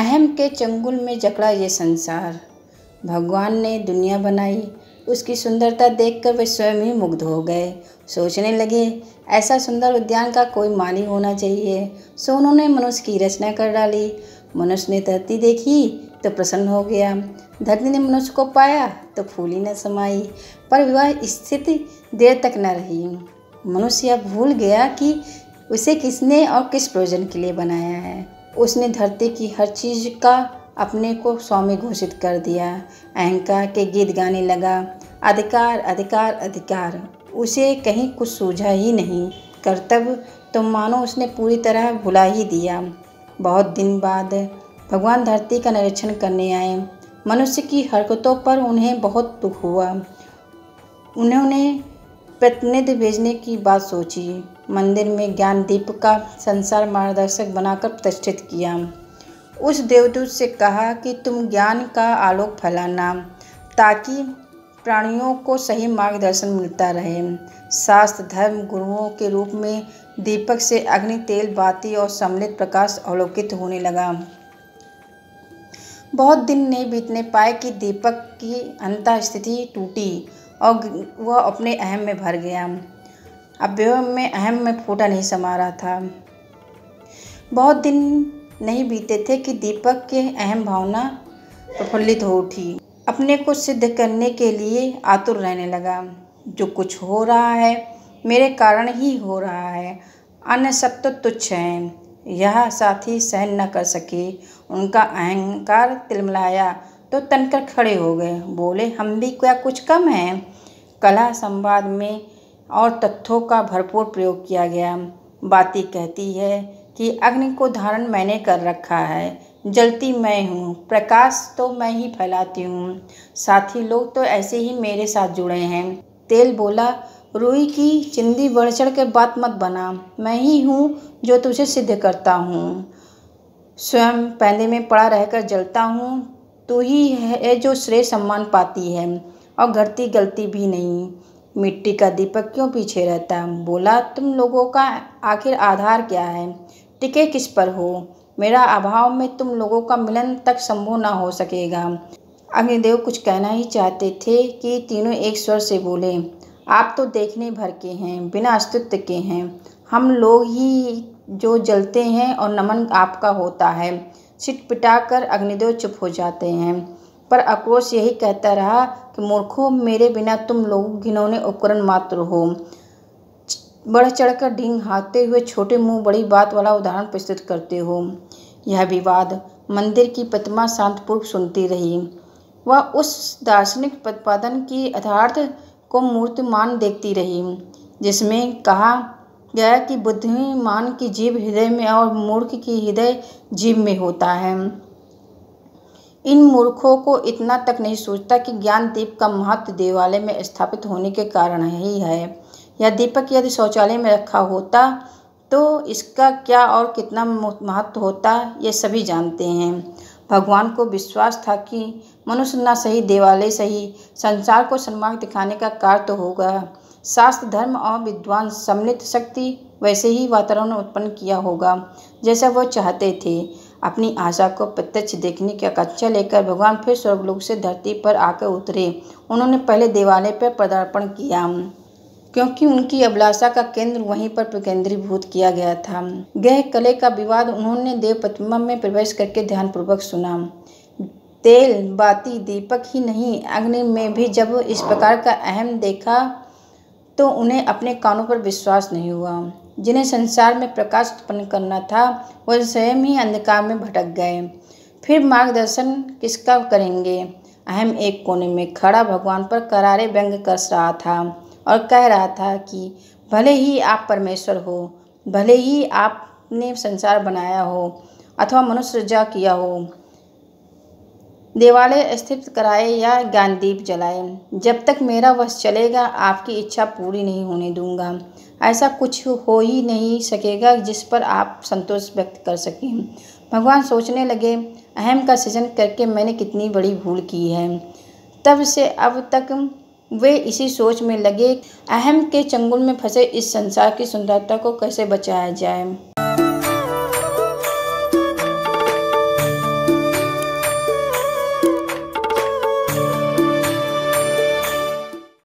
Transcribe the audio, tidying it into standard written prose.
अहम के चंगुल में जकड़ा ये संसार। भगवान ने दुनिया बनाई, उसकी सुंदरता देखकर वे स्वयं ही मुग्ध हो गए। सोचने लगे ऐसा सुंदर उद्यान का कोई माली होना चाहिए। सो उन्होंने मनुष्य की रचना कर डाली। मनुष्य ने धरती देखी तो प्रसन्न हो गया। धरती ने मनुष्य को पाया तो फूली न समाई। पर वह स्थिति देर तक न रही। मनुष्य यह भूल गया कि उसे किसने और किस प्रयोजन के लिए बनाया है। उसने धरती की हर चीज़ का अपने को स्वामी घोषित कर दिया। अहंकार के गीत गाने लगा, अधिकार अधिकार अधिकार। उसे कहीं कुछ सूझा ही नहीं। कर्तव्य तो मानो उसने पूरी तरह भुला ही दिया। बहुत दिन बाद भगवान धरती का निरीक्षण करने आए। मनुष्य की हरकतों पर उन्हें बहुत दुख हुआ। उन्होंने प्रतिनिधि भेजने की बात सोची। मंदिर में ज्ञान दीप का संसार मार्गदर्शक बनाकर प्रतिष्ठित किया। उस देवदूत से कहा कि तुम ज्ञान का आलोक फैलाना, ताकि प्राणियों को सही मार्गदर्शन मिलता रहे। शास्त्र धर्म गुरुओं के रूप में दीपक से अग्नि, तेल, बाती और सम्मिलित प्रकाश अवलोकित होने लगा। बहुत दिन नहीं बीतने पाए कि दीपक की अंतः स्थिति टूटी और वह अपने अहम में भर गया। अवयव में अहम में फूटा नहीं समा रहा था। बहुत दिन नहीं बीते थे कि दीपक के अहम भावना प्रफुल्लित हो उठी। अपने को सिद्ध करने के लिए आतुर रहने लगा। जो कुछ हो रहा है मेरे कारण ही हो रहा है, अन्य सब तो तुच्छ हैं। यह साथी सहन न कर सके। उनका अहंकार तिलमिलाया तो तनकर खड़े हो गए। बोले, हम भी क्या कुछ कम हैं? कला संवाद में और तथ्यों का भरपूर प्रयोग किया गया। बाती कहती है कि अग्नि को धारण मैंने कर रखा है, जलती मैं हूँ, प्रकाश तो मैं ही फैलाती हूँ। साथी लोग तो ऐसे ही मेरे साथ जुड़े हैं। तेल बोला, रुई की चिंदी बढ़ चढ़ कर बात मत बना। मैं ही हूँ जो तुझे सिद्ध करता हूँ। स्वयं पैंदे में पड़ा रहकर जलता हूँ। तू ही है जो श्रेय सम्मान पाती है और घटती गलती भी नहीं। मिट्टी का दीपक क्यों पीछे रहता? बोला, तुम लोगों का आखिर आधार क्या है? टिके किस पर हो? मेरा अभाव में तुम लोगों का मिलन तक संभव ना हो सकेगा। अग्निदेव कुछ कहना ही चाहते थे कि तीनों एक स्वर से बोले, आप तो देखने भर के हैं, बिना अस्तित्व के हैं। हम लोग ही जो जलते हैं और नमन आपका होता है। छिटपिटा कर अग्निदेव चुप हो जाते हैं। पर आक्रोश यही कहता रहा कि मूर्खों, मेरे बिना तुम लोग घिनौने उपकरण मात्र हो। बढ़ चढ़कर डींग हाँकते हुए छोटे मुंह बड़ी बात वाला उदाहरण प्रस्तुत करते हो। यह विवाद मंदिर की प्रतिमा शांतपूर्वक सुनती रही। वह उस दार्शनिक प्रतिपादन की यथार्थ को मूर्तिमान देखती रही, जिसमें कहा गया कि बुद्धिमान की जीव हृदय में और मूर्ख की हृदय जीव में होता है। इन मूर्खों को इतना तक नहीं सोचता कि ज्ञान दीप का महत्व देवालय में स्थापित होने के कारण ही है। यह दीपक यदि शौचालय में रखा होता तो इसका क्या और कितना महत्व होता, ये सभी जानते हैं। भगवान को विश्वास था कि मनुष्य न सही देवालय सही संसार को सन्मार्ग दिखाने का कार्य तो होगा। शास्त्र धर्म और विद्वान सम्मिलित शक्ति वैसे ही वातावरण उत्पन्न किया होगा जैसा वो चाहते थे। अपनी आशा को प्रत्यक्ष देखने की आकांक्षा लेकर भगवान फिर स्वर्गलोक से धरती पर आकर उतरे। उन्होंने पहले देवालय पर पदार्पण किया, क्योंकि उनकी अभिलाषा का केंद्र वहीं पर केंद्रीभूत किया गया था। गृह कले का विवाद उन्होंने देव प्रतिमा में प्रवेश करके ध्यानपूर्वक सुना। तेल, बाती, दीपक ही नहीं, अग्नि में भी जब इस प्रकार का अहम देखा तो उन्हें अपने कानों पर विश्वास नहीं हुआ। जिन्हें संसार में प्रकाश उत्पन्न करना था वह स्वयं ही अंधकार में भटक गए। फिर मार्गदर्शन किसका करेंगे? अहम एक कोने में खड़ा भगवान पर करारे व्यंग कस रहा था और कह रहा था कि भले ही आप परमेश्वर हो, भले ही आपने संसार बनाया हो अथवा मनुष्य सृजा किया हो, देवालय स्थित कराए या ज्ञानदीप जलाए, जब तक मेरा वश चलेगा आपकी इच्छा पूरी नहीं होने दूंगा। ऐसा कुछ हो ही नहीं सकेगा जिस पर आप संतोष व्यक्त कर सकें। भगवान सोचने लगे, अहम का सृजन करके मैंने कितनी बड़ी भूल की है। तब से अब तक वे इसी सोच में लगे, अहम के चंगुल में फंसे इस संसार की सुंदरता को कैसे बचाया जाए।